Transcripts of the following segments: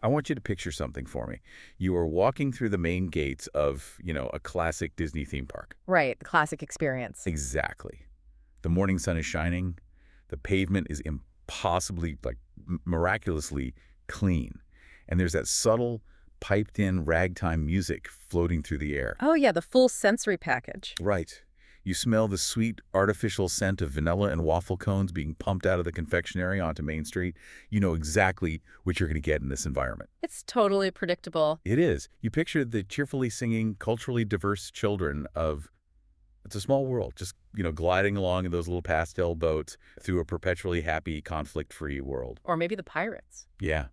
I want you to picture something for me. You are walking through the main gates of, a classic Disney theme park. Right, the classic experience. Exactly. The morning sun is shining. The pavement is impossibly, miraculously clean. And there's that subtle, piped-in ragtime music floating through the air. Oh yeah, the full sensory package. Right. You smell the sweet, artificial scent of vanilla and waffle cones being pumped out of the confectionery onto Main Street. You know exactly what you're going to get in this environment. It's totally predictable. It is. You picture the cheerfully singing, culturally diverse children of It's a Small World, just, gliding along in those little pastel boats through a perpetually happy, conflict-free world. Or maybe the pirates. Yeah.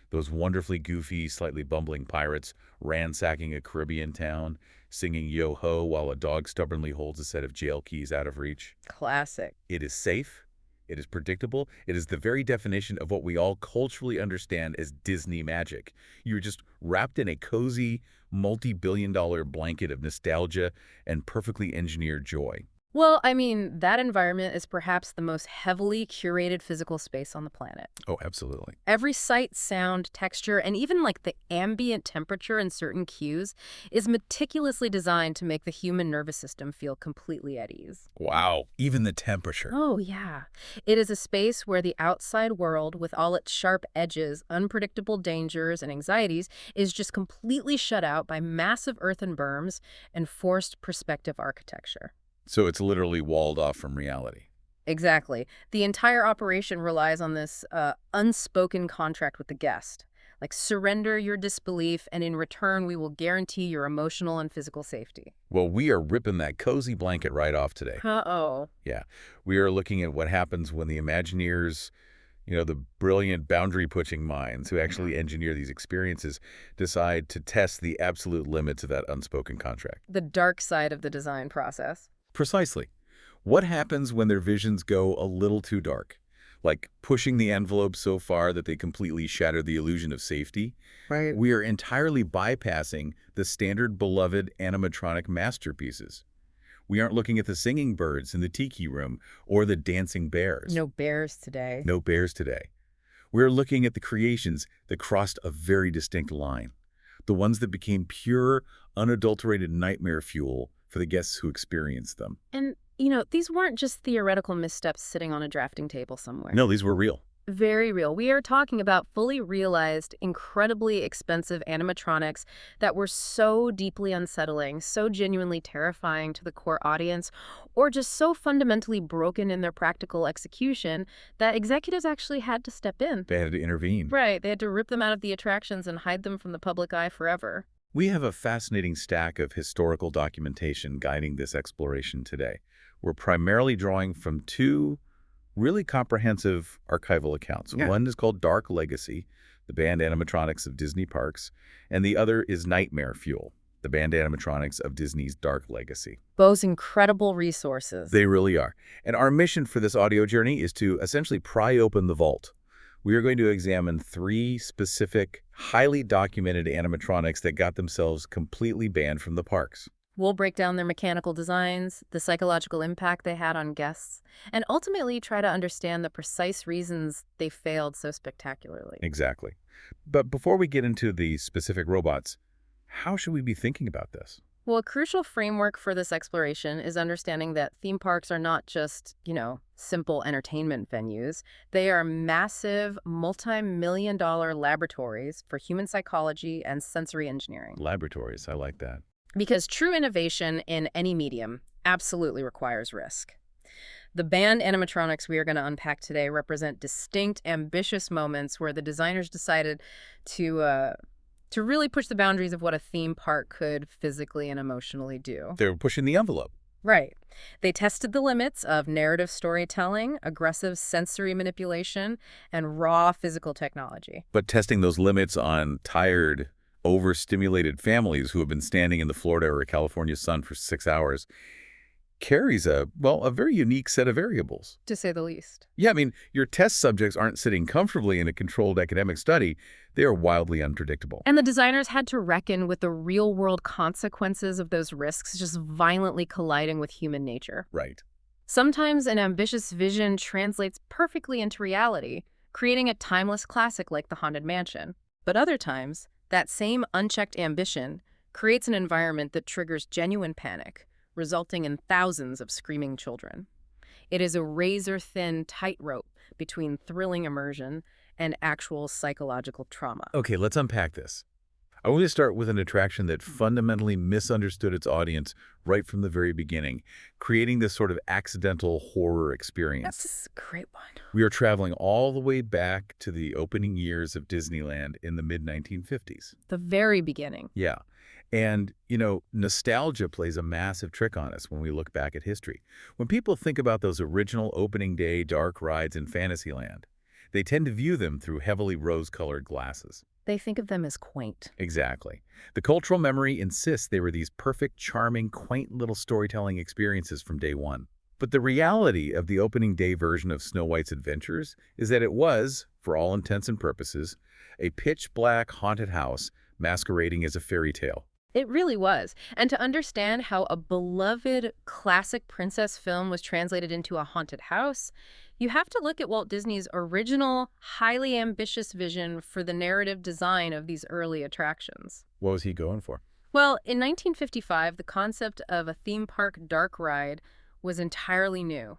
Those wonderfully goofy, slightly bumbling pirates ransacking a Caribbean town, singing yo-ho while a dog stubbornly holds a set of jail keys out of reach. Classic. It is safe. It is predictable. It is the very definition of what we all culturally understand as Disney magic. You're just wrapped in a cozy, multi-billion-dollar blanket of nostalgia and perfectly engineered joy. Well, I mean, that environment is perhaps the most heavily curated physical space on the planet. Oh, absolutely. Every sight, sound, texture, and even the ambient temperature in certain cues is meticulously designed to make the human nervous system feel completely at ease. Wow. Even the temperature. Oh, yeah. It is a space where the outside world, with all its sharp edges, unpredictable dangers, and anxieties, is just completely shut out by massive earthen berms and forced perspective architecture. So it's literally walled off from reality. Exactly. The entire operation relies on this unspoken contract with the guest. Surrender your disbelief, and in return, we will guarantee your emotional and physical safety. Well, we are ripping that cozy blanket right off today. Uh-oh. Yeah. We are looking at what happens when the Imagineers, the brilliant boundary-pushing minds who actually engineer these experiences, decide to test the absolute limits of that unspoken contract. The dark side of the design process. Precisely. What happens when their visions go a little too dark? Like pushing the envelope so far that they completely shatter the illusion of safety? Right. We are entirely bypassing the standard beloved animatronic masterpieces. We aren't looking at the singing birds in the tiki room or the dancing bears. No bears today. No bears today. We're looking at the creations that crossed a very distinct line. The ones that became pure, unadulterated nightmare fuel for the guests who experienced them. And, these weren't just theoretical missteps sitting on a drafting table somewhere. No, these were real. Very real. We are talking about fully realized, incredibly expensive animatronics that were so deeply unsettling, so genuinely terrifying to the core audience, or just so fundamentally broken in their practical execution that executives actually had to step in. They had to intervene. Right. They had to rip them out of the attractions and hide them from the public eye forever. We have a fascinating stack of historical documentation guiding this exploration today. We're primarily drawing from two really comprehensive archival accounts. Yeah. One is called Dark Legacy, the banned animatronics of Disney parks, and the other is Nightmare Fuel, the banned animatronics of Disney's Dark Legacy. Both incredible resources. They really are. And our mission for this audio journey is to essentially pry open the vault. We are going to examine three specific, highly documented animatronics that got themselves completely banned from the parks. We'll break down their mechanical designs, the psychological impact they had on guests, and ultimately try to understand the precise reasons they failed so spectacularly. Exactly. But before we get into the specific robots, how should we be thinking about this? Well, a crucial framework for this exploration is understanding that theme parks are not just, simple entertainment venues. They are massive, multi-million-dollar laboratories for human psychology and sensory engineering. Laboratories, I like that. Because true innovation in any medium absolutely requires risk. The banned animatronics we are going to unpack today represent distinct, ambitious moments where the designers decided to really push the boundaries of what a theme park could physically and emotionally do. They were pushing the envelope. Right. They tested the limits of narrative storytelling, aggressive sensory manipulation, and raw physical technology. But testing those limits on tired, overstimulated families who have been standing in the Florida or California sun for 6 hours carries a very unique set of variables. To say the least. Yeah, I mean, your test subjects aren't sitting comfortably in a controlled academic study. They are wildly unpredictable. And the designers had to reckon with the real-world consequences of those risks just violently colliding with human nature. Right. Sometimes an ambitious vision translates perfectly into reality, creating a timeless classic like The Haunted Mansion. But other times, that same unchecked ambition creates an environment that triggers genuine panic, resulting in thousands of screaming children. It is a razor-thin tightrope between thrilling immersion and actual psychological trauma. Okay, let's unpack this. I want to start with an attraction that fundamentally misunderstood its audience right from the very beginning, creating this sort of accidental horror experience. That's a great one. We are traveling all the way back to the opening years of Disneyland in the mid-1950s. The very beginning. Yeah. And, nostalgia plays a massive trick on us when we look back at history. When people think about those original opening day dark rides in Fantasyland, they tend to view them through heavily rose-colored glasses. They think of them as quaint. Exactly. The cultural memory insists they were these perfect, charming, quaint little storytelling experiences from day one. But the reality of the opening day version of Snow White's Adventures is that it was, for all intents and purposes, a pitch-black haunted house masquerading as a fairy tale. It really was. And to understand how a beloved classic princess film was translated into a haunted house, you have to look at Walt Disney's original, highly ambitious vision for the narrative design of these early attractions. What was he going for? Well, in 1955, the concept of a theme park dark ride was entirely new.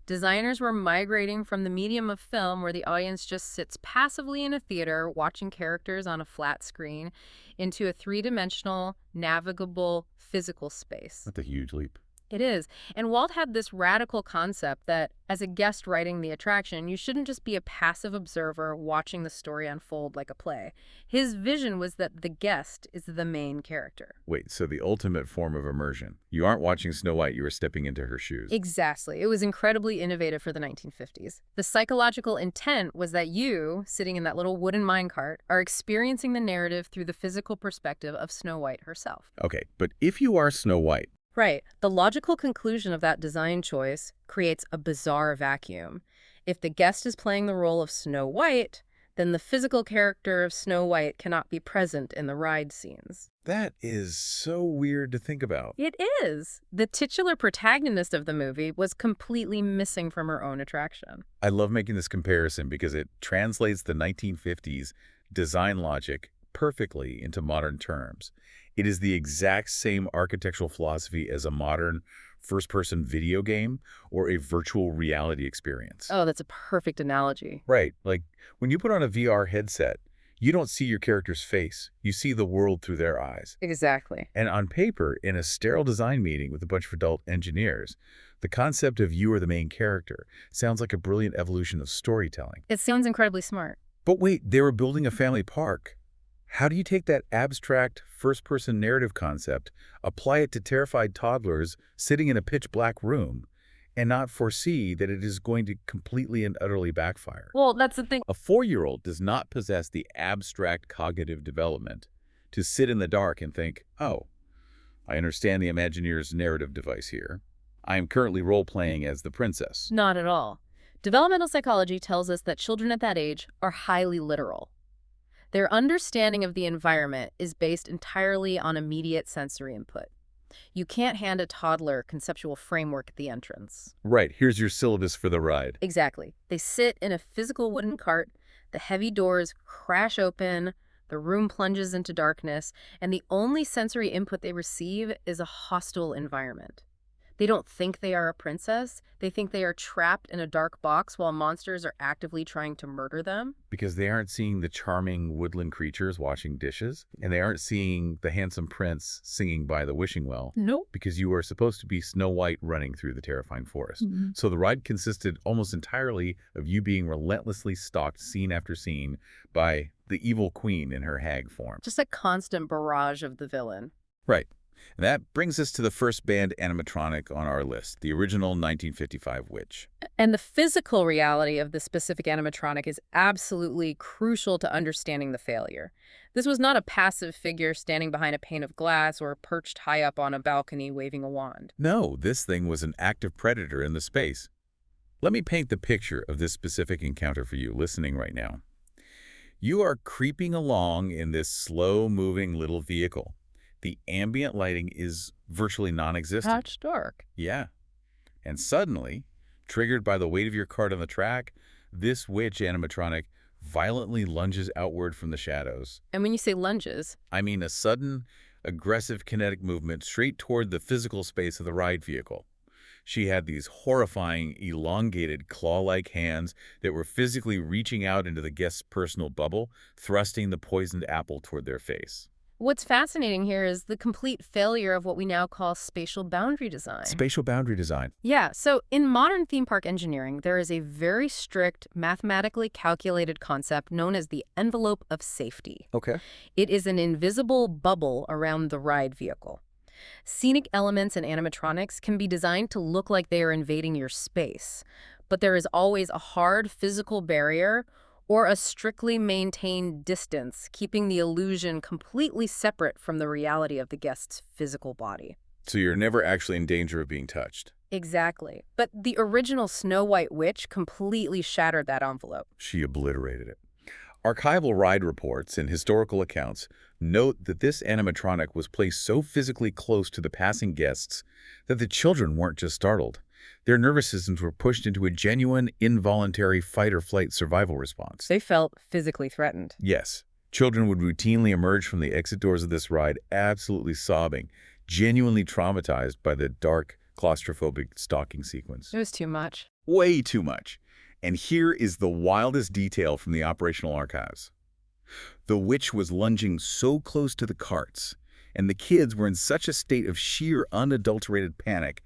Designers were migrating from the medium of film, where the audience just sits passively in a theater watching characters on a flat screen, into a three-dimensional, navigable, physical space. That's a huge leap. It is. And Walt had this radical concept that, as a guest writing the attraction, you shouldn't just be a passive observer watching the story unfold like a play. His vision was that the guest is the main character. Wait, so the ultimate form of immersion. You aren't watching Snow White, you are stepping into her shoes. Exactly. It was incredibly innovative for the 1950s. The psychological intent was that you, sitting in that little wooden minecart, are experiencing the narrative through the physical perspective of Snow White herself. Okay, but if you are Snow White, Right. The logical conclusion of that design choice creates a bizarre vacuum. If the guest is playing the role of Snow White, then the physical character of Snow White cannot be present in the ride scenes. that is so weird to think about. It is. The titular protagonist of the movie was completely missing from her own attraction. I love making this comparison because it translates the 1950s design logic perfectly into modern terms. It is the exact same architectural philosophy as a modern first-person video game or a virtual reality experience. Oh, that's a perfect analogy. Right. Like when you put on a VR headset, you don't see your character's face. You see the world through their eyes. Exactly. And on paper, in a sterile design meeting with a bunch of adult engineers, the concept of you are the main character sounds like a brilliant evolution of storytelling. It sounds incredibly smart. But wait, they were building a family park. How do you take that abstract first-person narrative concept, apply it to terrified toddlers sitting in a pitch-black room, and not foresee that it is going to completely and utterly backfire? Well, that's the thing. A 4-year-old does not possess the abstract cognitive development to sit in the dark and think, oh, I understand the Imagineer's narrative device here. I am currently role-playing as the princess. Not at all. Developmental psychology tells us that children at that age are highly literal. Their understanding of the environment is based entirely on immediate sensory input. You can't hand a toddler a conceptual framework at the entrance. Right, here's your syllabus for the ride. Exactly. They sit in a physical wooden cart, the heavy doors crash open, the room plunges into darkness, and the only sensory input they receive is a hostile environment. They don't think they are a princess. They think they are trapped in a dark box while monsters are actively trying to murder them. Because they aren't seeing the charming woodland creatures washing dishes, and they aren't seeing the handsome prince singing by the wishing well. Nope. Because you are supposed to be Snow White running through the terrifying forest. So the ride consisted almost entirely of you being relentlessly stalked scene after scene by the evil queen in her hag form. Just a constant barrage of the villain. Right. And that brings us to the first banned animatronic on our list, the original 1955 witch. And the physical reality of the specific animatronic is absolutely crucial to understanding the failure. This was not a passive figure standing behind a pane of glass or perched high up on a balcony waving a wand. No, this thing was an active predator in the space. Let me paint the picture of this specific encounter for you listening right now. You are creeping along in this slow-moving little vehicle. The ambient lighting is virtually non-existent. Patch dark. Yeah. And suddenly, triggered by the weight of your cart on the track, this witch animatronic violently lunges outward from the shadows. And when you say lunges, I mean a sudden, aggressive kinetic movement straight toward the physical space of the ride vehicle. She had these horrifying, elongated, claw-like hands that were physically reaching out into the guest's personal bubble, thrusting the poisoned apple toward their face. what's fascinating here is the complete failure of what we now call spatial boundary design. Spatial boundary design. Yeah, so in modern theme park engineering, there is a very strict, mathematically calculated concept known as the envelope of safety. Okay. It is an invisible bubble around the ride vehicle. Scenic elements and animatronics can be designed to look like they are invading your space, but there is always a hard physical barrier or a strictly maintained distance, keeping the illusion completely separate from the reality of the guest's physical body. So you're never actually in danger of being touched. Exactly. But the original Snow White Witch completely shattered that envelope. She obliterated it. Archival ride reports and historical accounts note that this animatronic was placed so physically close to the passing guests that the children weren't just startled. Their nervous systems were pushed into a genuine, involuntary fight-or-flight survival response. They felt physically threatened. Yes, children would routinely emerge from the exit doors of this ride absolutely sobbing, genuinely traumatized by the dark, claustrophobic stalking sequence. It was too much. Way too much. And here is the wildest detail from the operational archives. The witch was lunging so close to the carts, and the kids were in such a state of sheer, unadulterated panic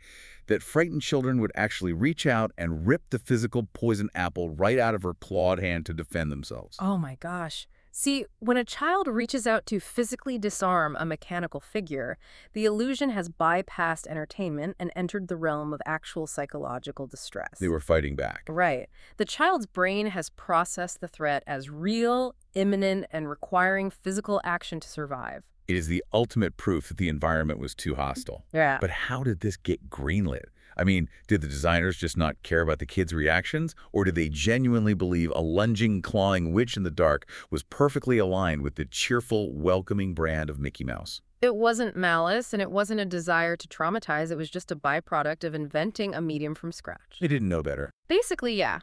that frightened children would actually reach out and rip the physical poison apple right out of her clawed hand to defend themselves. Oh my gosh. See, when a child reaches out to physically disarm a mechanical figure, the illusion has bypassed entertainment and entered the realm of actual psychological distress. They were fighting back. Right. The child's brain has processed the threat as real, imminent, and requiring physical action to survive. It is the ultimate proof that the environment was too hostile. Yeah. But how did this get greenlit? I mean, did the designers just not care about the kids' reactions? Or did they genuinely believe a lunging, clawing witch in the dark was perfectly aligned with the cheerful, welcoming brand of Mickey Mouse? It wasn't malice, and it wasn't a desire to traumatize. It was just a byproduct of inventing a medium from scratch. They didn't know better. Basically, yeah.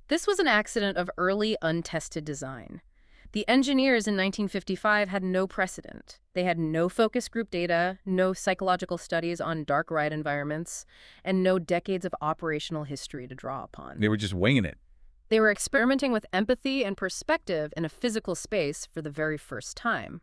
This was an accident of early, untested design. The engineers in 1955 had no precedent. They had no focus group data, no psychological studies on dark ride environments, and no decades of operational history to draw upon. They were just winging it. They were experimenting with empathy and perspective in a physical space for the very first time.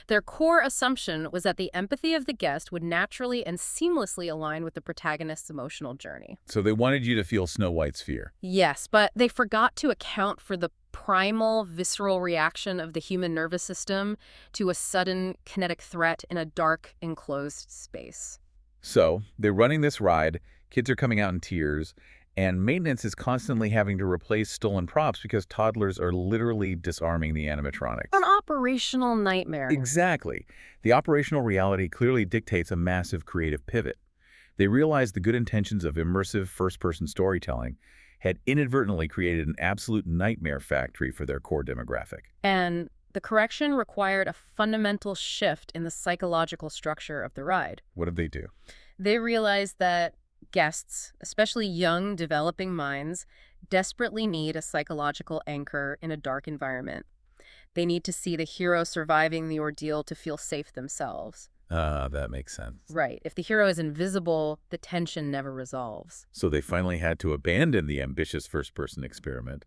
Their core assumption was that the empathy of the guest would naturally and seamlessly align with the protagonist's emotional journey. So they wanted you to feel Snow White's fear. Yes, but they forgot to account for the primal, visceral reaction of the human nervous system to a sudden kinetic threat in a dark, enclosed space. So they're running this ride, kids are coming out in tears, and maintenance is constantly having to replace stolen props because toddlers are literally disarming the animatronics. An operational nightmare. Exactly. The operational reality clearly dictates a massive creative pivot. They realized the good intentions of immersive first-person storytelling had inadvertently created an absolute nightmare factory for their core demographic. And the correction required a fundamental shift in the psychological structure of the ride. What did they do? They realized that guests, especially young, developing minds, desperately need a psychological anchor in a dark environment. They need to see the hero surviving the ordeal to feel safe themselves. That makes sense. Right. If the hero is invisible, the tension never resolves. So they finally had to abandon the ambitious first-person experiment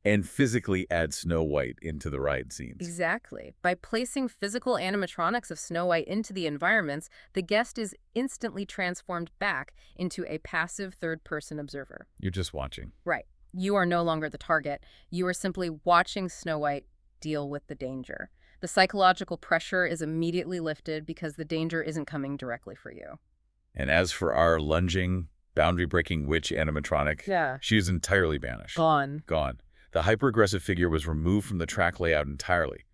and physically add Snow White into the ride scenes. Exactly. By placing physical animatronics of Snow White into the environments, the guest is instantly transformed back into a passive third-person observer. You're just watching. Right. You are no longer the target. You are simply watching Snow White deal with the danger. The psychological pressure is immediately lifted because the danger isn't coming directly for you. And as for our lunging, boundary-breaking witch animatronic, Yeah. she is entirely banished. Gone. Gone. The hyper-aggressive figure was removed from the track layout entirely.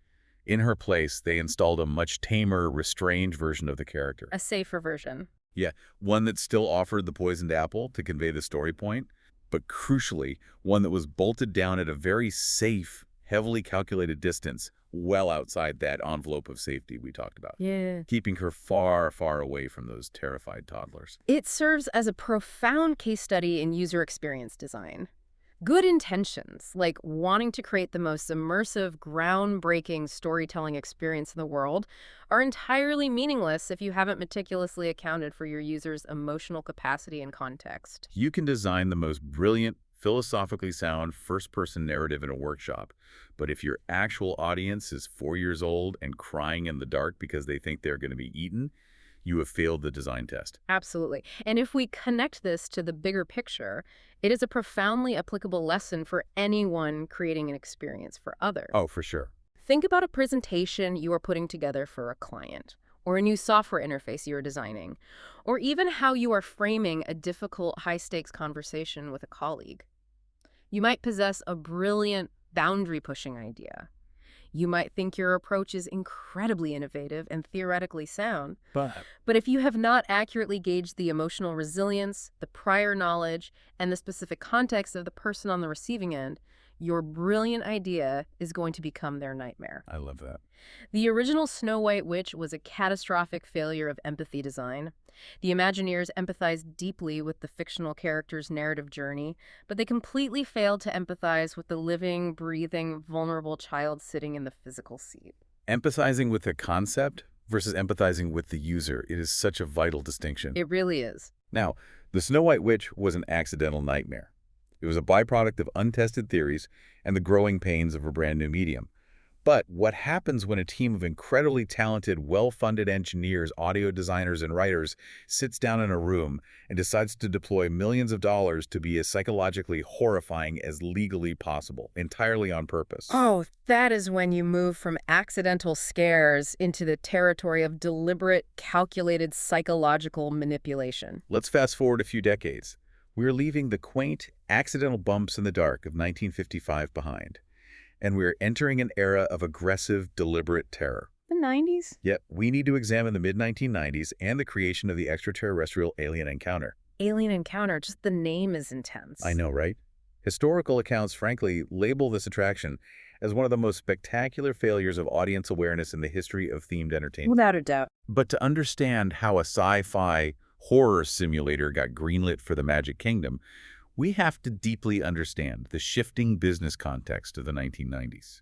In her place, they installed a much tamer, restrained version of the character. A safer version. Yeah, one that still offered the poisoned apple to convey the story point, but crucially, one that was bolted down at a very safe, heavily calculated distance, well outside that envelope of safety we talked about. Yeah. Keeping her far, far away from those terrified toddlers. It serves as a profound case study in user experience design. Good intentions, like wanting to create the most immersive, groundbreaking storytelling experience in the world, are entirely meaningless if you haven't meticulously accounted for your user's emotional capacity and context. You can design the most brilliant, philosophically sound first-person narrative in a workshop, but if your actual audience is 4 years old and crying in the dark because they think they're going to be eaten, you have failed the design test. Absolutely. And if we connect this to the bigger picture, it is a profoundly applicable lesson for anyone creating an experience for others. Oh, for sure. Think about a presentation you are putting together for a client, or a new software interface you are designing, or even how you are framing a difficult, high-stakes conversation with a colleague. You might possess a brilliant, boundary-pushing idea. You might think your approach is incredibly innovative and theoretically sound, But but if you have not accurately gauged the emotional resilience, the prior knowledge, and the specific context of the person on the receiving end, your brilliant idea is going to become their nightmare. I love that. The original Snow White Witch was a catastrophic failure of empathy design. The Imagineers empathized deeply with the fictional character's narrative journey, but they completely failed to empathize with the living, breathing, vulnerable child sitting in the physical seat. Empathizing with the concept versus empathizing with the user, it is such a vital distinction. It really is. Now, the Snow White Witch was an accidental nightmare. It was a byproduct of untested theories and the growing pains of a brand new medium. But what happens when a team of incredibly talented, well-funded engineers, audio designers, and writers sits down in a room and decides to deploy millions of dollars to be as psychologically horrifying as legally possible, entirely on purpose? Oh, that is when you move from accidental scares into the territory of deliberate, calculated psychological manipulation. Let's fast forward a few decades. We're leaving the quaint, accidental bumps in the dark of 1955 behind, and we're entering an era of aggressive, deliberate terror. The 90s? Yet, we need to examine the mid-1990s and the creation of the extraterrestrial alien encounter. Alien Encounter, just the name is intense. I know, right? Historical accounts, frankly, label this attraction as one of the most spectacular failures of audience awareness in the history of themed entertainment. Without a doubt. But to understand how a sci-fi horror simulator got greenlit for the Magic Kingdom, we have to deeply understand the shifting business context of the 1990s.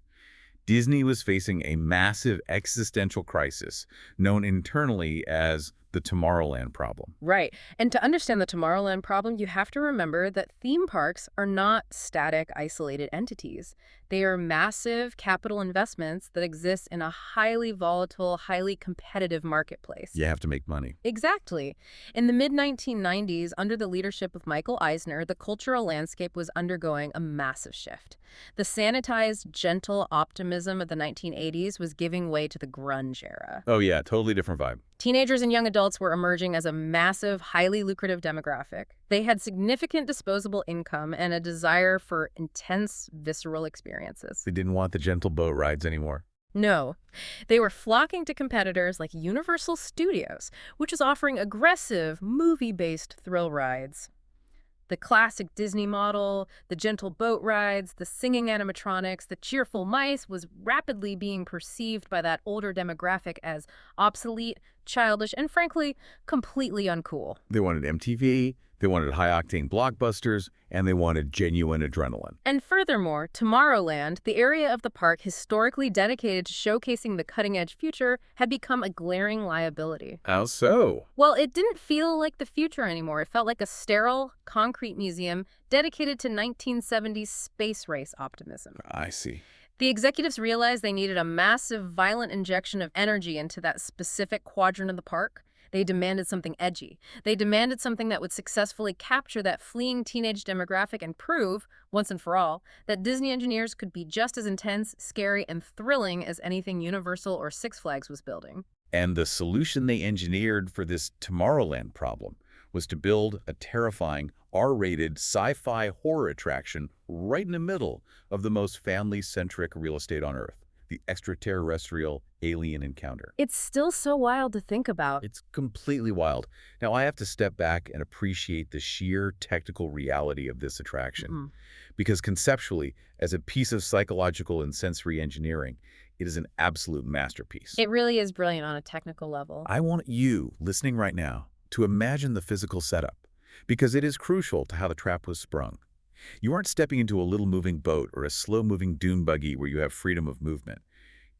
Disney was facing a massive existential crisis known internally as the Tomorrowland problem. Right. And to understand the Tomorrowland problem, you have to remember that theme parks are not static, isolated entities. They are massive capital investments that exist in a highly volatile, highly competitive marketplace. You have to make money. Exactly. In the mid-1990s, under the leadership of Michael Eisner, the cultural landscape was undergoing a massive shift. The sanitized, gentle optimism of the 1980s was giving way to the grunge era. Oh yeah, totally different vibe. Teenagers and young adults were emerging as a massive, highly lucrative demographic. They had significant disposable income and a desire for intense, visceral experiences. They didn't want the gentle boat rides anymore. No, they were flocking to competitors like Universal Studios, which is offering aggressive, movie-based thrill rides. The classic Disney model, the gentle boat rides, the singing animatronics, the cheerful mice was rapidly being perceived by that older demographic as obsolete, childish, and frankly, completely uncool. They wanted MTV, they wanted high-octane blockbusters, and they wanted genuine adrenaline. And furthermore, Tomorrowland, the area of the park historically dedicated to showcasing the cutting-edge future, had become a glaring liability. How so? Well, it didn't feel like the future anymore. It felt like a sterile, concrete museum dedicated to 1970s space race optimism. I see. The executives realized they needed a massive, violent injection of energy into that specific quadrant of the park. They demanded something edgy. They demanded something that would successfully capture that fleeing teenage demographic and prove, once and for all, that Disney engineers could be just as intense, scary, and thrilling as anything Universal or Six Flags was building. And the solution they engineered for this Tomorrowland problem was to build a terrifying, R-rated sci-fi horror attraction right in the middle of the most family-centric real estate on Earth, the extraterrestrial alien encounter. It's still so wild to think about. It's completely wild. Now, I have to step back and appreciate the sheer technical reality of this attraction. Because conceptually, as a piece of psychological and sensory engineering, it is an absolute masterpiece. It really is brilliant on a technical level. I want you, listening right now, to imagine the physical setup, because it is crucial to how the trap was sprung. You aren't stepping into a little moving boat or a slow-moving dune buggy where you have freedom of movement.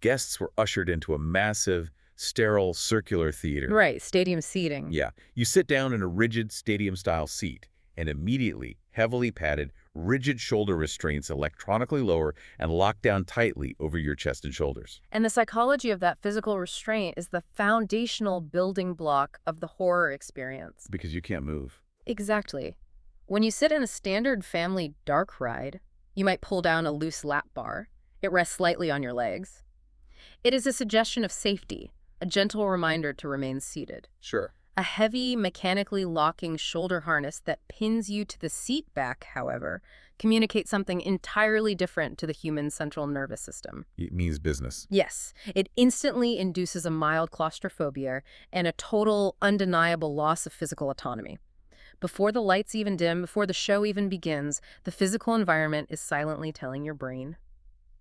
Guests were ushered into a massive, sterile, circular theater. Right, stadium seating. Yeah, you sit down in a rigid stadium-style seat, and immediately, heavily padded, rigid shoulder restraints electronically lower and lock down tightly over your chest and shoulders. And the psychology of that physical restraint is the foundational building block of the horror experience. Because you can't move. Exactly. When you sit in a standard family dark ride, you might pull down a loose lap bar. It rests slightly on your legs. It is a suggestion of safety, a gentle reminder to remain seated. Sure. A heavy, mechanically locking shoulder harness that pins you to the seat back, however, communicates something entirely different to the human central nervous system. It means business. Yes, it instantly induces a mild claustrophobia and a total, undeniable loss of physical autonomy. Before the lights even dim, before the show even begins, the physical environment is silently telling your brain,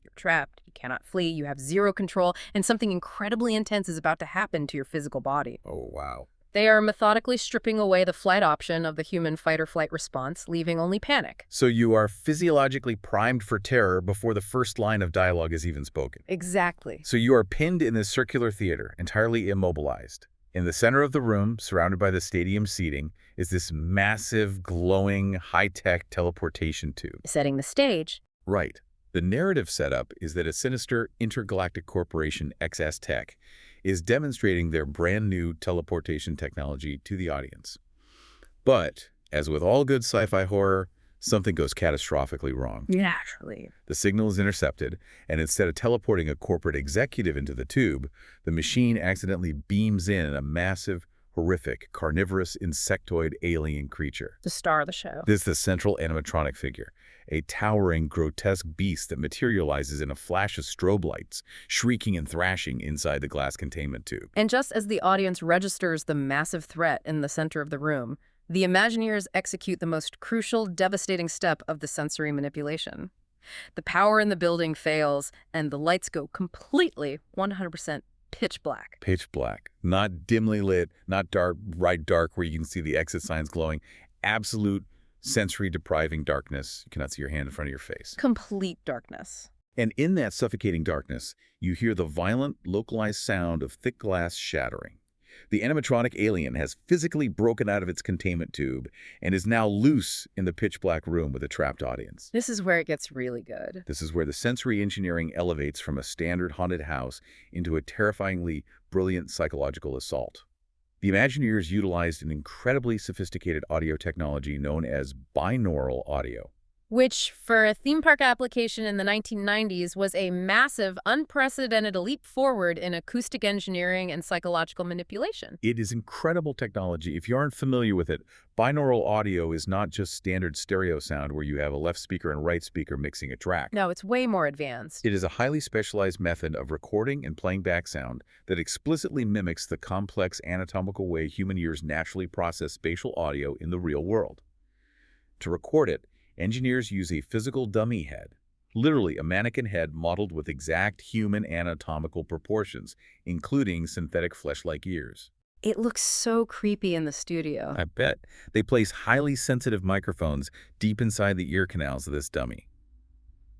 you're trapped, you cannot flee, you have zero control, and something incredibly intense is about to happen to your physical body. Oh, wow. They are methodically stripping away the flight option of the human fight-or-flight response, leaving only panic. So you are physiologically primed for terror before the first line of dialogue is even spoken. Exactly. So you are pinned in this circular theater, entirely immobilized. In the center of the room, surrounded by the stadium seating, is this massive, glowing, high-tech teleportation tube. Setting the stage. Right. The narrative setup is that a sinister intergalactic corporation, XS Tech, is demonstrating their brand new teleportation technology to the audience. But, as with all good sci-fi horror, something goes catastrophically wrong. Naturally. The signal is intercepted, and instead of teleporting a corporate executive into the tube, the machine accidentally beams in a massive, horrific, carnivorous insectoid alien creature. The star of the show. This is the central animatronic figure, a towering, grotesque beast that materializes in a flash of strobe lights, shrieking and thrashing inside the glass containment tube. And just as the audience registers the massive threat in the center of the room, the Imagineers execute the most crucial, devastating step of the sensory manipulation. The power in the building fails, and the lights go completely 100% pitch black. Pitch black. Not dimly lit, not dark, bright dark where you can see the exit signs glowing. Absolute sensory depriving darkness. You cannot see your hand in front of your face. Complete darkness. And in that suffocating darkness, you hear the violent, localized sound of thick glass shattering. The animatronic alien has physically broken out of its containment tube and is now loose in the pitch-black room with a trapped audience. This is where it gets really good. This is where the sensory engineering elevates from a standard haunted house into a terrifyingly brilliant psychological assault. The Imagineers utilized an incredibly sophisticated audio technology known as binaural audio. Which, for a theme park application in the 1990s, was a massive, unprecedented leap forward in acoustic engineering and psychological manipulation. It is incredible technology. If you aren't familiar with it, binaural audio is not just standard stereo sound where you have a left speaker and right speaker mixing a track. No, it's way more advanced. It is a highly specialized method of recording and playing back sound that explicitly mimics the complex anatomical way human ears naturally process spatial audio in the real world. To record it, engineers use a physical dummy head, literally a mannequin head modeled with exact human anatomical proportions, including synthetic flesh-like ears. It looks so creepy in the studio. I bet. They place highly sensitive microphones deep inside the ear canals of this dummy.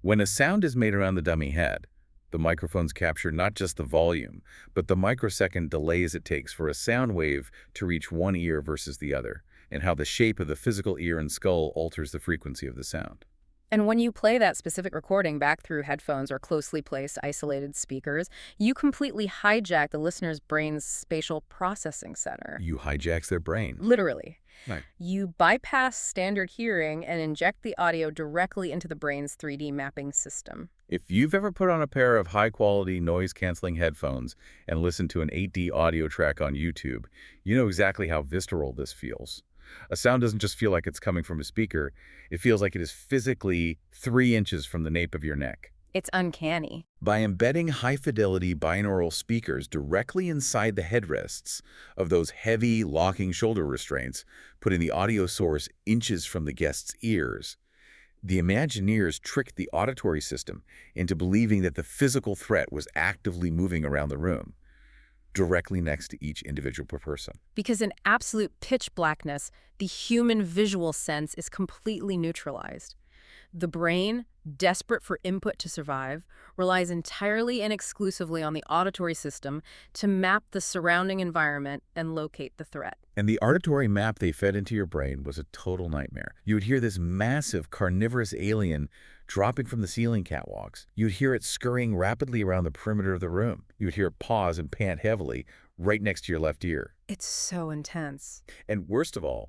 When a sound is made around the dummy head, the microphones capture not just the volume, but the microsecond delays it takes for a sound wave to reach one ear versus the other, and how the shape of the physical ear and skull alters the frequency of the sound. And when you play that specific recording back through headphones or closely placed isolated speakers, you completely hijack the listener's brain's spatial processing center. You hijacks their brain. Literally. Right. You bypass standard hearing and inject the audio directly into the brain's 3D mapping system. If you've ever put on a pair of high-quality noise-canceling headphones and listened to an 8D audio track on YouTube, you know exactly how visceral this feels. A sound doesn't just feel like it's coming from a speaker, it feels like it is physically 3 inches from the nape of your neck. It's uncanny. By embedding high-fidelity binaural speakers directly inside the headrests of those heavy, locking shoulder restraints, putting the audio source inches from the guest's ears, the Imagineers tricked the auditory system into believing that the physical threat was actively moving around the room, directly next to each individual person. Because in absolute pitch blackness, the human visual sense is completely neutralized. The brain, desperate for input to survive, relies entirely and exclusively on the auditory system to map the surrounding environment and locate the threat. And the auditory map they fed into your brain was a total nightmare. You would hear this massive carnivorous alien dropping from the ceiling catwalks. You'd hear it scurrying rapidly around the perimeter of the room. You would hear it pause and pant heavily right next to your left ear. It's so intense. And worst of all,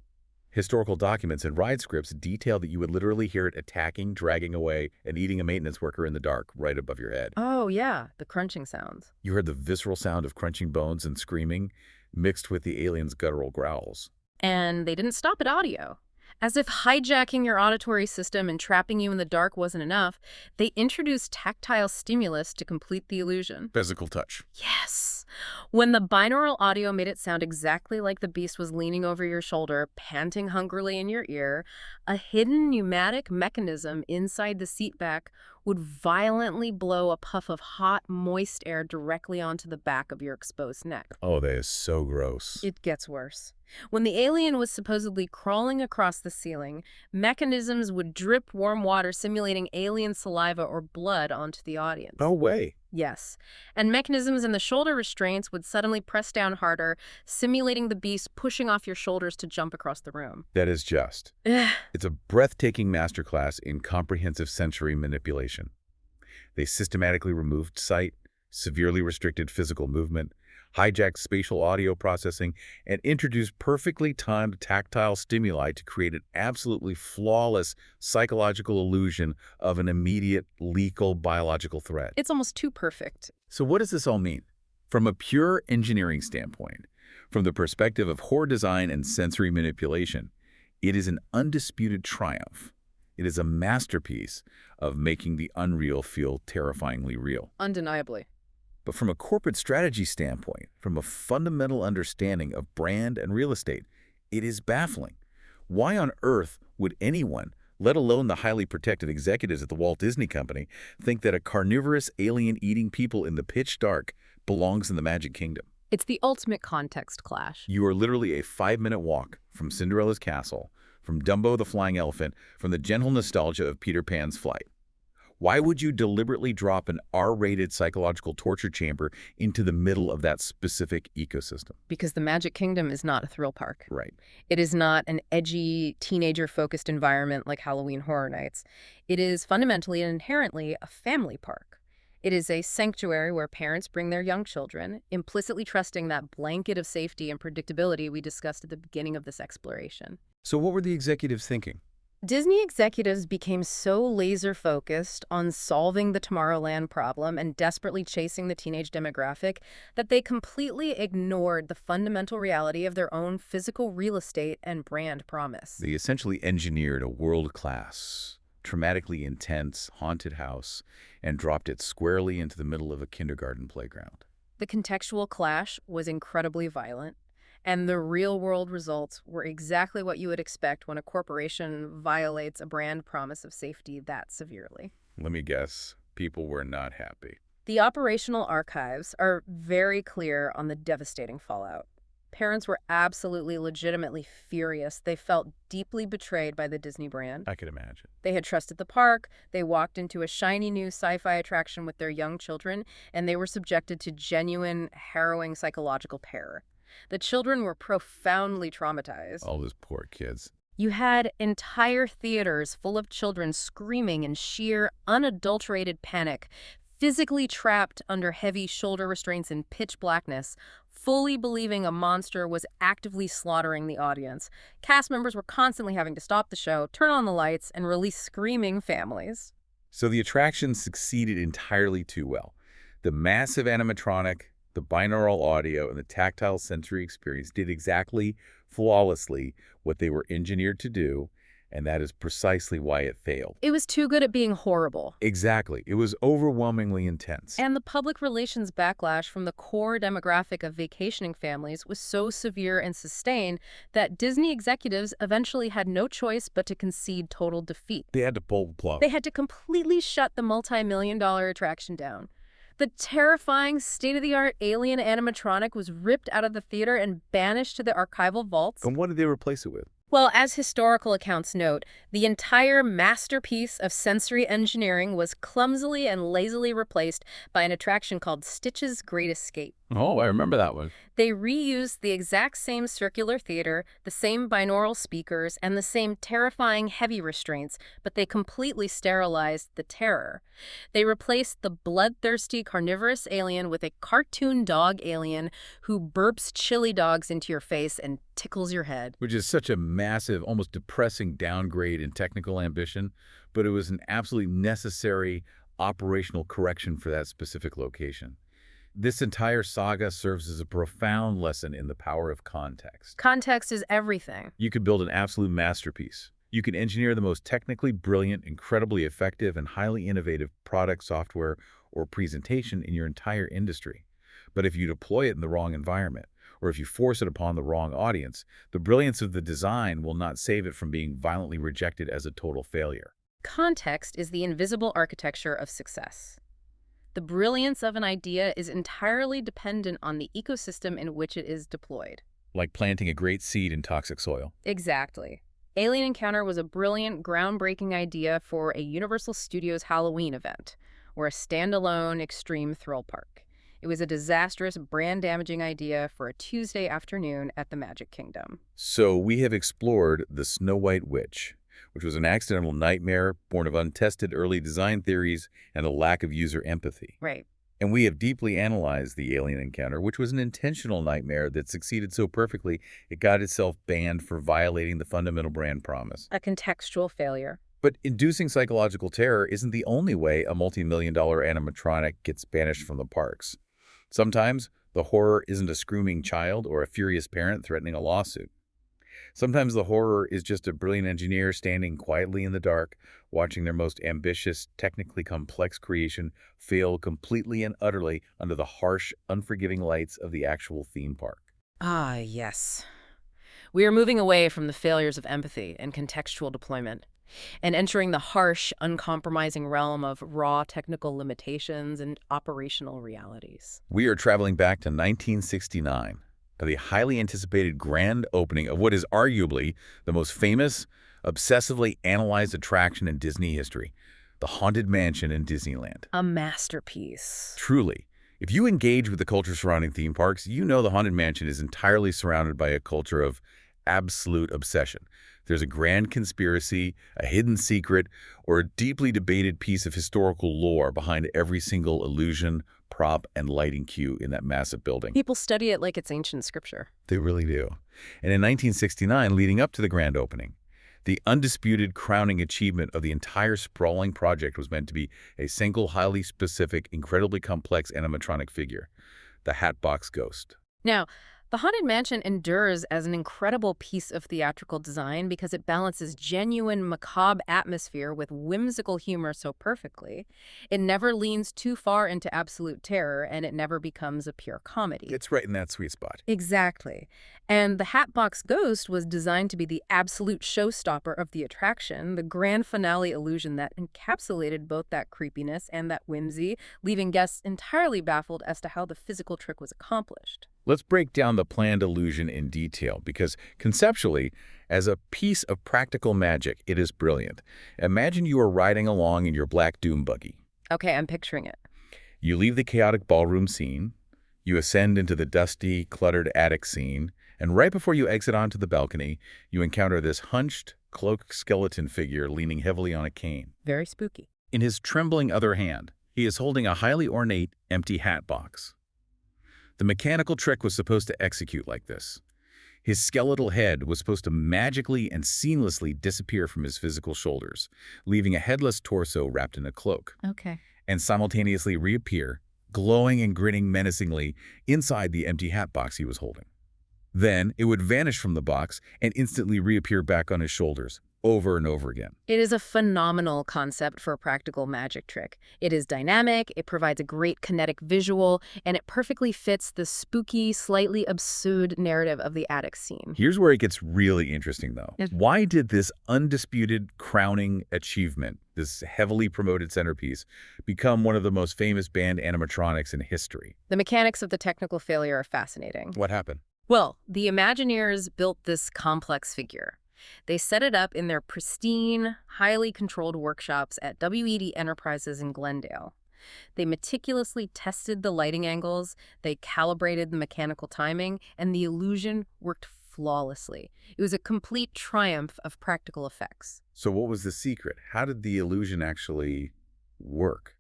historical documents and ride scripts detail that you would literally hear it attacking, dragging away, and eating a maintenance worker in the dark right above your head. Oh, yeah, the crunching sounds. You heard the visceral sound of crunching bones and screaming, mixed with the alien's guttural growls. And they didn't stop at audio. As if hijacking your auditory system and trapping you in the dark wasn't enough, they introduced tactile stimulus to complete the illusion. Physical touch. Yes. When the binaural audio made it sound exactly like the beast was leaning over your shoulder, panting hungrily in your ear, a hidden pneumatic mechanism inside the seat back would violently blow a puff of hot, moist air directly onto the back of your exposed neck. Oh, that is so gross. It gets worse. When the alien was supposedly crawling across the ceiling, mechanisms would drip warm water simulating alien saliva or blood onto the audience. No way. Yes. And mechanisms in the shoulder restraints would suddenly press down harder, simulating the beast pushing off your shoulders to jump across the room. That is just. It's a breathtaking masterclass in comprehensive sensory manipulation. They systematically removed sight, severely restricted physical movement, hijacked spatial audio processing, and introduced perfectly timed tactile stimuli to create an absolutely flawless psychological illusion of an immediate, lethal biological threat. It's almost too perfect. So what does this all mean? From a pure engineering standpoint, from the perspective of horror design and sensory manipulation, it is an undisputed triumph. It is a masterpiece of making the unreal feel terrifyingly real. Undeniably. But from a corporate strategy standpoint, from a fundamental understanding of brand and real estate, it is baffling. Why on earth would anyone, let alone the highly protected executives at the Walt Disney Company, think that a carnivorous alien eating people in the pitch dark belongs in the Magic Kingdom? It's the ultimate context clash. You are literally a 5-minute walk from Cinderella's castle, from Dumbo the Flying Elephant, from the gentle nostalgia of Peter Pan's flight. Why would you deliberately drop an R-rated psychological torture chamber into the middle of that specific ecosystem? Because the Magic Kingdom is not a thrill park. Right. It is not an edgy, teenager-focused environment like Halloween Horror Nights. It is fundamentally and inherently a family park. It is a sanctuary where parents bring their young children, implicitly trusting that blanket of safety and predictability we discussed at the beginning of this exploration. So what were the executives thinking? Disney executives became so laser-focused on solving the Tomorrowland problem and desperately chasing the teenage demographic that they completely ignored the fundamental reality of their own physical real estate and brand promise. They essentially engineered a world-class, traumatically intense, haunted house and dropped it squarely into the middle of a kindergarten playground. The contextual clash was incredibly violent, and the real-world results were exactly what you would expect when a corporation violates a brand promise of safety that severely. Let me guess, people were not happy. The operational archives are very clear on the devastating fallout. Parents were absolutely legitimately furious. They felt deeply betrayed by the Disney brand. I could imagine. They had trusted the park, they walked into a shiny new sci-fi attraction with their young children, and they were subjected to genuine, harrowing psychological terror. The children were profoundly traumatized. All those poor kids. You had entire theaters full of children screaming in sheer, unadulterated panic, physically trapped under heavy shoulder restraints in pitch blackness, fully believing a monster was actively slaughtering the audience. Cast members were constantly having to stop the show, turn on the lights, and release screaming families. So the attraction succeeded entirely too well. The massive animatronic, the binaural audio, and the tactile sensory experience did exactly, flawlessly, what they were engineered to do, and that is precisely why it failed. It was too good at being horrible. Exactly. It was overwhelmingly intense. And the public relations backlash from the core demographic of vacationing families was so severe and sustained that Disney executives eventually had no choice but to concede total defeat. They had to pull the plug. They had to completely shut the multi-million-dollar attraction down. The terrifying, state-of-the-art alien animatronic was ripped out of the theater and banished to the archival vaults. And what did they replace it with? Well, as historical accounts note, the entire masterpiece of sensory engineering was clumsily and lazily replaced by an attraction called Stitch's Great Escape. Oh, I remember that one. They reused the exact same circular theater, the same binaural speakers, and the same terrifying heavy restraints, but they completely sterilized the terror. They replaced the bloodthirsty carnivorous alien with a cartoon dog alien who burps chili dogs into your face and tickles your head. Which is such a massive, almost depressing downgrade in technical ambition, but it was an absolutely necessary operational correction for that specific location. This entire saga serves as a profound lesson in the power of context. Context is everything. You could build an absolute masterpiece. You can engineer the most technically brilliant, incredibly effective, and highly innovative product, software, or presentation in your entire industry. But if you deploy it in the wrong environment, or if you force it upon the wrong audience, the brilliance of the design will not save it from being violently rejected as a total failure. Context is the invisible architecture of success. The brilliance of an idea is entirely dependent on the ecosystem in which it is deployed. Like planting a great seed in toxic soil. Exactly. Alien Encounter was a brilliant, groundbreaking idea for a Universal Studios Halloween event, or a standalone extreme thrill park. It was a disastrous, brand-damaging idea for a Tuesday afternoon at the Magic Kingdom. So we have explored the Snow White Witch, which was an accidental nightmare born of untested early design theories and a lack of user empathy. Right. And we have deeply analyzed the Alien Encounter, which was an intentional nightmare that succeeded so perfectly it got itself banned for violating the fundamental brand promise. A contextual failure. But inducing psychological terror isn't the only way a multi-million-dollar animatronic gets banished from the parks. Sometimes the horror isn't a screaming child or a furious parent threatening a lawsuit. Sometimes the horror is just a brilliant engineer standing quietly in the dark, watching their most ambitious, technically complex creation fail completely and utterly under the harsh, unforgiving lights of the actual theme park. Ah, yes. We are moving away from the failures of empathy and contextual deployment and entering the harsh, uncompromising realm of raw technical limitations and operational realities. We are traveling back to 1969. To the highly anticipated grand opening of what is arguably the most famous, obsessively analyzed attraction in Disney history, the Haunted Mansion in Disneyland. A masterpiece. Truly, if you engage with the culture surrounding theme parks, you know the Haunted Mansion is entirely surrounded by a culture of absolute obsession. There's a grand conspiracy, a hidden secret, or a deeply debated piece of historical lore behind every single illusion, prop, and lighting cue in that massive building. People study it like it's ancient scripture. They really do. And in 1969, leading up to the grand opening, the undisputed crowning achievement of the entire sprawling project was meant to be a single, highly specific, incredibly complex animatronic figure, the Hatbox Ghost. Now, the Haunted Mansion endures as an incredible piece of theatrical design because it balances genuine macabre atmosphere with whimsical humor so perfectly. It never leans too far into absolute terror, and it never becomes a pure comedy. It's right in that sweet spot. Exactly. And the Hatbox Ghost was designed to be the absolute showstopper of the attraction, the grand finale illusion that encapsulated both that creepiness and that whimsy, leaving guests entirely baffled as to how the physical trick was accomplished. Let's break down the planned illusion in detail, because conceptually, as a piece of practical magic, it is brilliant. Imagine you are riding along in your black doom buggy. Okay, I'm picturing it. You leave the chaotic ballroom scene, you ascend into the dusty, cluttered attic scene, and right before you exit onto the balcony, you encounter this hunched, cloaked skeleton figure leaning heavily on a cane. Very spooky. In his trembling other hand, he is holding a highly ornate, empty hat box. The mechanical trick was supposed to execute like this. His skeletal head was supposed to magically and seamlessly disappear from his physical shoulders, leaving a headless torso wrapped in a cloak, Okay. and simultaneously reappear, glowing and grinning menacingly, inside the empty hat box he was holding. Then it would vanish from the box and instantly reappear back on his shoulders, over and over again. It is a phenomenal concept for a practical magic trick. It is dynamic, it provides a great kinetic visual, and it perfectly fits the spooky, slightly absurd narrative of the attic scene. Here's where it gets really interesting, though. Yes. Why did this undisputed crowning achievement, this heavily promoted centerpiece, become one of the most famous band animatronics in history? The mechanics of the technical failure are fascinating. What happened? Well, the Imagineers built this complex figure. They set it up in their pristine, highly controlled workshops at WED Enterprises in Glendale. They meticulously tested the lighting angles, they calibrated the mechanical timing, and the illusion worked flawlessly. It was a complete triumph of practical effects. So what was the secret? How did the illusion actually work?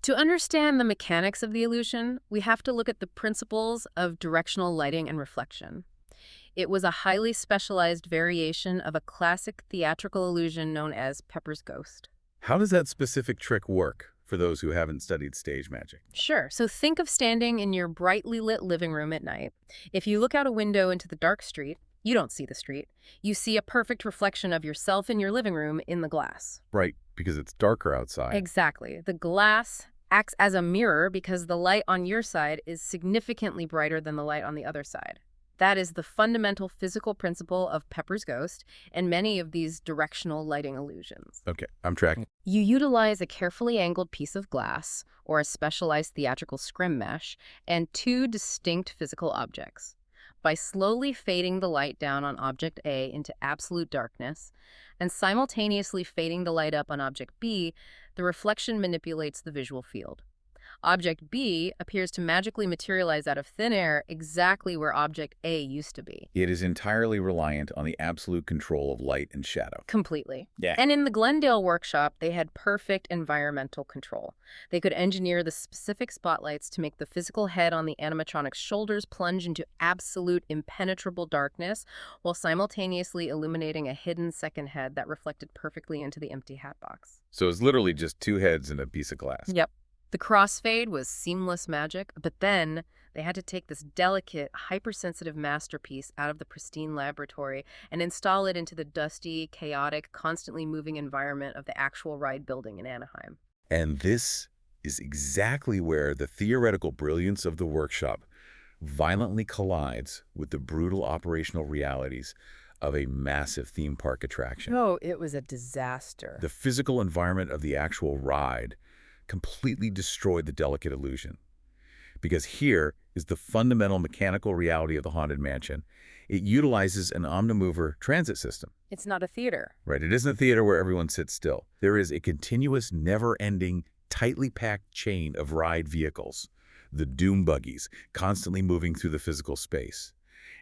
To understand the mechanics of the illusion, we have to look at the principles of directional lighting and reflection. It was a highly specialized variation of a classic theatrical illusion known as Pepper's Ghost. How does that specific trick work for those who haven't studied stage magic? Sure, so think of standing in your brightly lit living room at night. If you look out a window into the dark street, you don't see the street. You see a perfect reflection of yourself in your living room in the glass. Right, because it's darker outside. Exactly. The glass acts as a mirror because the light on your side is significantly brighter than the light on the other side. That is the fundamental physical principle of Pepper's Ghost and many of these directional lighting illusions. Okay, I'm tracking. You utilize a carefully angled piece of glass or a specialized theatrical scrim mesh and two distinct physical objects. By slowly fading the light down on object A into absolute darkness and simultaneously fading the light up on object B, the reflection manipulates the visual field. Object B appears to magically materialize out of thin air exactly where object A used to be. It is entirely reliant on the absolute control of light and shadow. Completely. Yeah. And in the Glendale workshop, they had perfect environmental control. They could engineer the specific spotlights to make the physical head on the animatronic's shoulders plunge into absolute impenetrable darkness while simultaneously illuminating a hidden second head that reflected perfectly into the empty hat box. So it's literally just two heads and a piece of glass. Yep. The crossfade was seamless magic, but then they had to take this delicate, hypersensitive masterpiece out of the pristine laboratory and install it into the dusty, chaotic, constantly moving environment of the actual ride building in Anaheim. And this is exactly where the theoretical brilliance of the workshop violently collides with the brutal operational realities of a massive theme park attraction. Oh, it was a disaster. The physical environment of the actual ride completely destroyed the delicate illusion. Because here is the fundamental mechanical reality of the Haunted Mansion. It utilizes an omnimover transit system. It's not a theater. Right, it isn't a theater where everyone sits still. There is a continuous, never-ending, tightly packed chain of ride vehicles, the doom buggies, constantly moving through the physical space.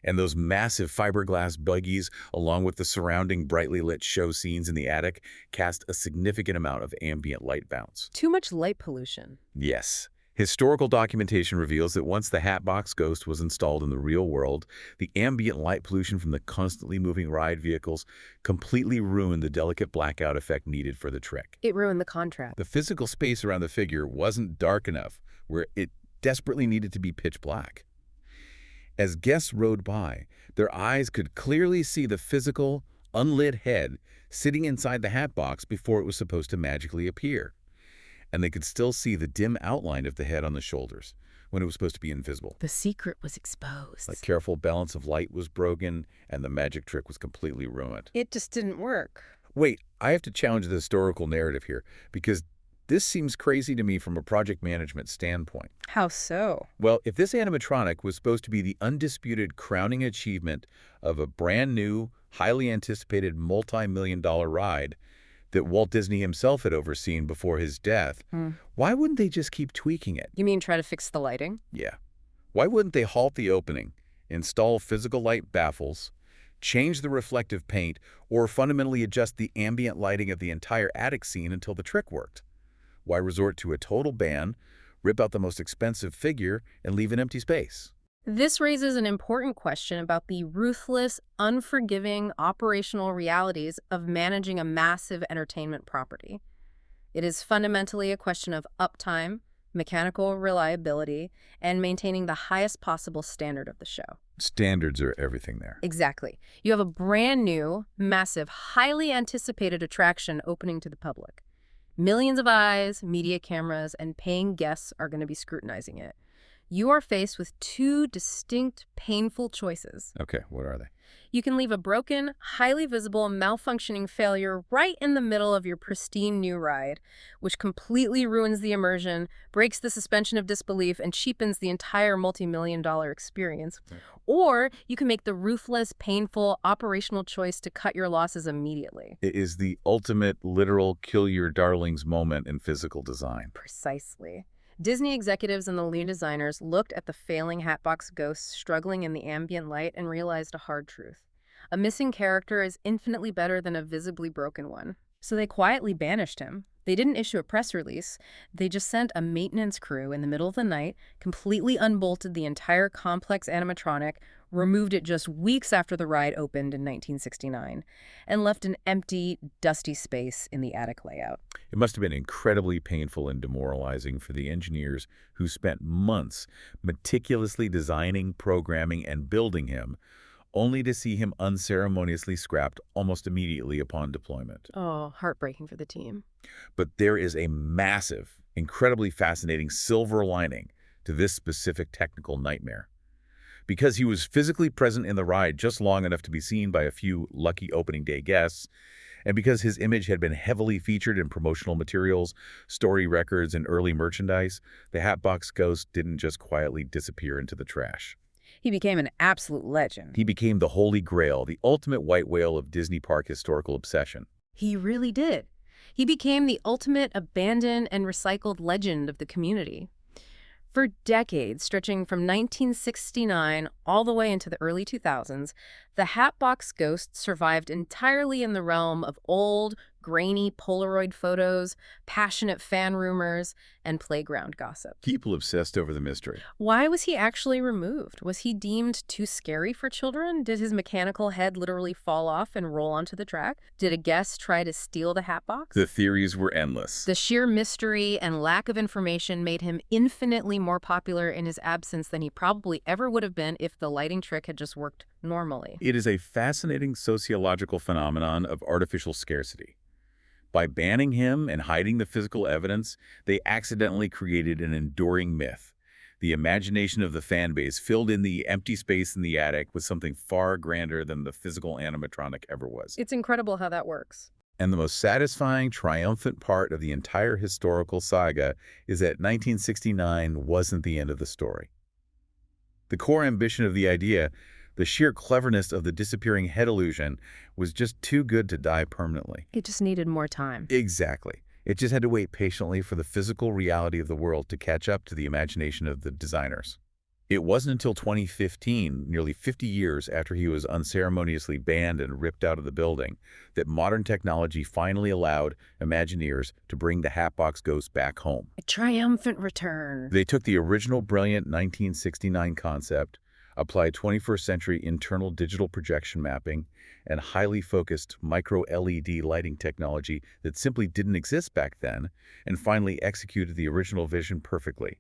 And those massive fiberglass buggies, along with the surrounding brightly lit show scenes in the attic, cast a significant amount of ambient light bounce. Too much light pollution. Yes. Historical documentation reveals that once the Hatbox Ghost was installed in the real world, the ambient light pollution from the constantly moving ride vehicles completely ruined the delicate blackout effect needed for the trick. It ruined the contrast. The physical space around the figure wasn't dark enough, where it desperately needed to be pitch black. As guests rode by, their eyes could clearly see the physical, unlit head sitting inside the hat box before it was supposed to magically appear. And they could still see the dim outline of the head on the shoulders when it was supposed to be invisible. The secret was exposed. The careful balance of light was broken, and the magic trick was completely ruined. It just didn't work. Wait, I have to challenge the historical narrative here, because this seems crazy to me from a project management standpoint. How so? Well, if this animatronic was supposed to be the undisputed crowning achievement of a brand new, highly anticipated multi-million-dollar ride that Walt Disney himself had overseen before his death, why wouldn't they just keep tweaking it? You mean try to fix the lighting? Yeah. Why wouldn't they halt the opening, install physical light baffles, change the reflective paint, or fundamentally adjust the ambient lighting of the entire attic scene until the trick worked? Why resort to a total ban, rip out the most expensive figure, and leave an empty space? This raises an important question about the ruthless, unforgiving operational realities of managing a massive entertainment property. It is fundamentally a question of uptime, mechanical reliability, and maintaining the highest possible standard of the show. Standards are everything there. Exactly. You have a brand new, massive, highly anticipated attraction opening to the public. Millions of eyes, media cameras, and paying guests are going to be scrutinizing it. You are faced with two distinct, painful choices. Okay, what are they? You can leave a broken, highly visible, malfunctioning failure right in the middle of your pristine new ride, which completely ruins the immersion, breaks the suspension of disbelief, and cheapens the entire multi-million-dollar experience. Right. Or you can make the ruthless, painful, operational choice to cut your losses immediately. It is the ultimate literal kill your darlings moment in physical design. Precisely. Disney executives and the lead designers looked at the failing Hatbox Ghost struggling in the ambient light and realized a hard truth. A missing character is infinitely better than a visibly broken one. So they quietly banished him. They didn't issue a press release. They just sent a maintenance crew in the middle of the night, completely unbolted the entire complex animatronic, removed it just weeks after the ride opened in 1969, and left an empty, dusty space in the attic layout. It must have been incredibly painful and demoralizing for the engineers who spent months meticulously designing, programming, and building him, only to see him unceremoniously scrapped almost immediately upon deployment. Oh, heartbreaking for the team. But there is a massive, incredibly fascinating silver lining to this specific technical nightmare. Because he was physically present in the ride just long enough to be seen by a few lucky opening day guests, and because his image had been heavily featured in promotional materials, story records, and early merchandise, the Hatbox Ghost didn't just quietly disappear into the trash. He became an absolute legend. He became the holy grail, the ultimate white whale of Disney park historical obsession. He really did. He became the ultimate abandoned and recycled legend of the community. For decades, stretching from 1969 all the way into the early 2000s, the Hatbox Ghost survived entirely in the realm of old, grainy Polaroid photos, passionate fan rumors, and playground gossip. People obsessed over the mystery. Why was he actually removed? Was he deemed too scary for children? Did his mechanical head literally fall off and roll onto the track? Did a guest try to steal the Hatbox? The theories were endless. The sheer mystery and lack of information made him infinitely more popular in his absence than he probably ever would have been if the lighting trick had just worked normally. It is a fascinating sociological phenomenon of artificial scarcity. By banning him and hiding the physical evidence, they accidentally created an enduring myth. The imagination of the fan base filled in the empty space in the attic with something far grander than the physical animatronic ever was. It's incredible how that works. And the most satisfying, triumphant part of the entire historical saga is that 1969 wasn't the end of the story. The core ambition of the idea, the sheer cleverness of the disappearing head illusion, was just too good to die permanently. It just needed more time. Exactly. It just had to wait patiently for the physical reality of the world to catch up to the imagination of the designers. It wasn't until 2015, nearly 50 years after he was unceremoniously banned and ripped out of the building, that modern technology finally allowed Imagineers to bring the Hatbox Ghost back home. A triumphant return. They took the original brilliant 1969 concept, applied 21st century internal digital projection mapping, and highly focused micro-LED lighting technology that simply didn't exist back then, and finally executed the original vision perfectly,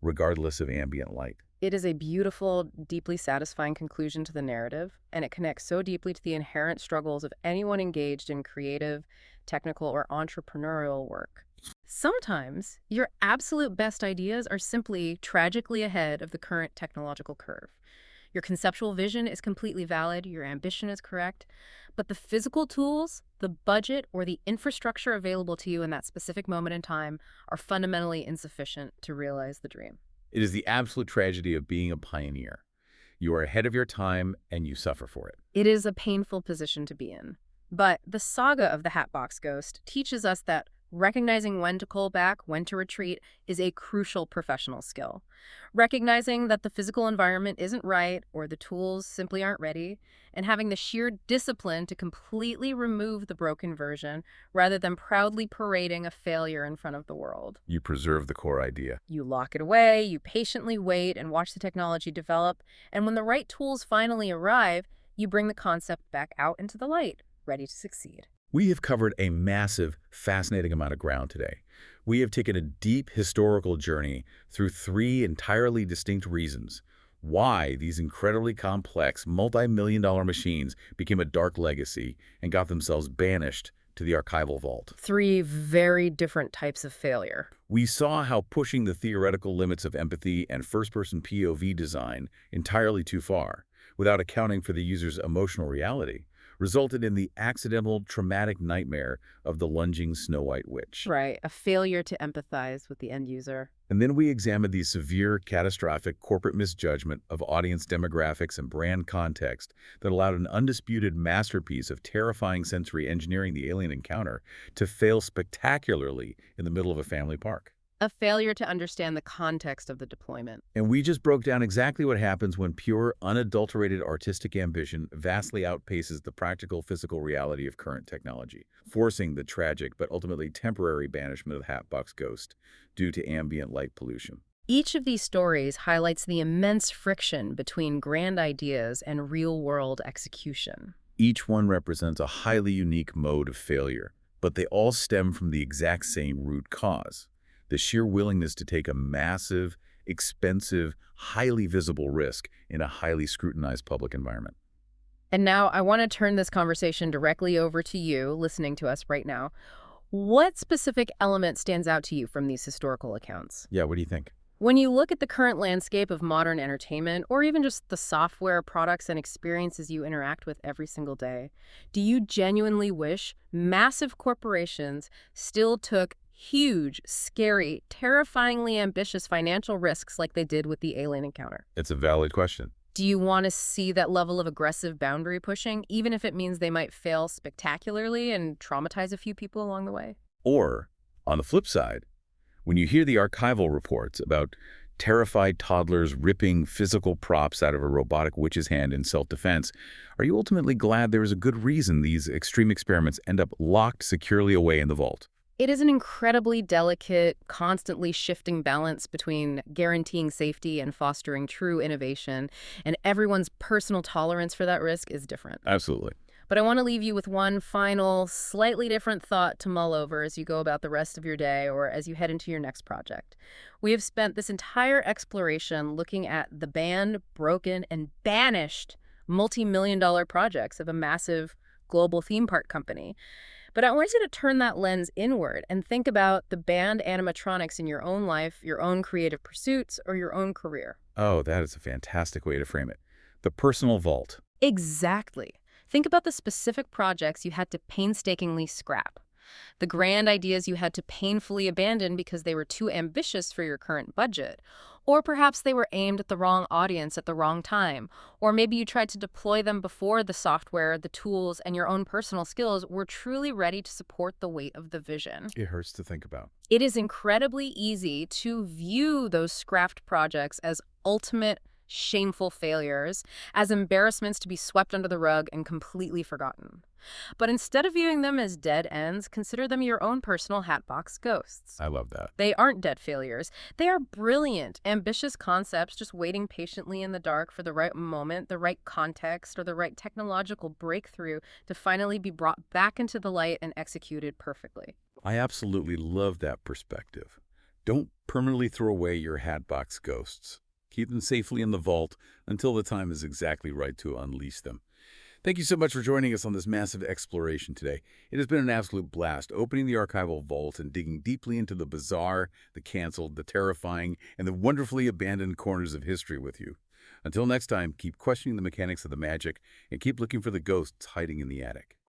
regardless of ambient light. It is a beautiful, deeply satisfying conclusion to the narrative, and it connects so deeply to the inherent struggles of anyone engaged in creative, technical, or entrepreneurial work. Sometimes, your absolute best ideas are simply tragically ahead of the current technological curve. Your conceptual vision is completely valid, your ambition is correct, but the physical tools, the budget, or the infrastructure available to you in that specific moment in time are fundamentally insufficient to realize the dream. It is the absolute tragedy of being a pioneer. You are ahead of your time, and you suffer for it. It is a painful position to be in. But the saga of the Hatbox Ghost teaches us that recognizing when to pull back, when to retreat, is a crucial professional skill. Recognizing that the physical environment isn't right or the tools simply aren't ready, and having the sheer discipline to completely remove the broken version rather than proudly parading a failure in front of the world. You preserve the core idea. You lock it away, you patiently wait and watch the technology develop, and when the right tools finally arrive, you bring the concept back out into the light, ready to succeed. We have covered a massive, fascinating amount of ground today. We have taken a deep historical journey through three entirely distinct reasons why these incredibly complex, multi-million-dollar machines became a dark legacy and got themselves banished to the archival vault. Three very different types of failure. We saw how pushing the theoretical limits of empathy and first-person POV design entirely too far, without accounting for the user's emotional reality, resulted in the accidental traumatic nightmare of the lunging Snow White witch. Right, a failure to empathize with the end user. And then we examined the severe, catastrophic corporate misjudgment of audience demographics and brand context that allowed an undisputed masterpiece of terrifying sensory engineering, the alien encounter, to fail spectacularly in the middle of a family park. A failure to understand the context of the deployment. And we just broke down exactly what happens when pure, unadulterated artistic ambition vastly outpaces the practical physical reality of current technology, forcing the tragic but ultimately temporary banishment of the Hatbox Ghost due to ambient light pollution. Each of these stories highlights the immense friction between grand ideas and real-world execution. Each one represents a highly unique mode of failure, but they all stem from the exact same root cause: the sheer willingness to take a massive, expensive, highly visible risk in a highly scrutinized public environment. And now I want to turn this conversation directly over to you, listening to us right now. What specific element stands out to you from these historical accounts? Yeah, what do you think? When you look at the current landscape of modern entertainment, or even just the software, products, and experiences you interact with every single day, do you genuinely wish massive corporations still took huge, scary, terrifyingly ambitious financial risks like they did with the alien encounter? It's a valid question. Do you want to see that level of aggressive boundary pushing, even if it means they might fail spectacularly and traumatize a few people along the way? Or, on the flip side, when you hear the archival reports about terrified toddlers ripping physical props out of a robotic witch's hand in self-defense, are you ultimately glad there is a good reason these extreme experiments end up locked securely away in the vault? It is an incredibly delicate, constantly shifting balance between guaranteeing safety and fostering true innovation, and everyone's personal tolerance for that risk is different. Absolutely. But I want to leave you with one final, slightly different thought to mull over as you go about the rest of your day or as you head into your next project. We have spent this entire exploration looking at the banned, broken, and banished multi-million-dollar projects of a massive global theme park company. But I want you to turn that lens inward and think about the banned animatronics in your own life, your own creative pursuits, or your own career. Oh, that is a fantastic way to frame it. The personal vault. Exactly. Think about the specific projects you had to painstakingly scrap, the grand ideas you had to painfully abandon because they were too ambitious for your current budget. Or perhaps they were aimed at the wrong audience at the wrong time. Or maybe you tried to deploy them before the software, the tools, and your own personal skills were truly ready to support the weight of the vision. It hurts to think about. It is incredibly easy to view those scrapped projects as ultimate, shameful failures, as embarrassments to be swept under the rug and completely forgotten. But instead of viewing them as dead ends, consider them your own personal Hatbox Ghosts. I love that. They aren't dead failures. They are brilliant, ambitious concepts just waiting patiently in the dark for the right moment, the right context, or the right technological breakthrough to finally be brought back into the light and executed perfectly. I absolutely love that perspective. Don't permanently throw away your Hatbox Ghosts. Keep them safely in the vault until the time is exactly right to unleash them. Thank you so much for joining us on this massive exploration today. It has been an absolute blast opening the archival vault and digging deeply into the bizarre, the canceled, the terrifying, and the wonderfully abandoned corners of history with you. Until next time, keep questioning the mechanics of the magic and keep looking for the ghosts hiding in the attic.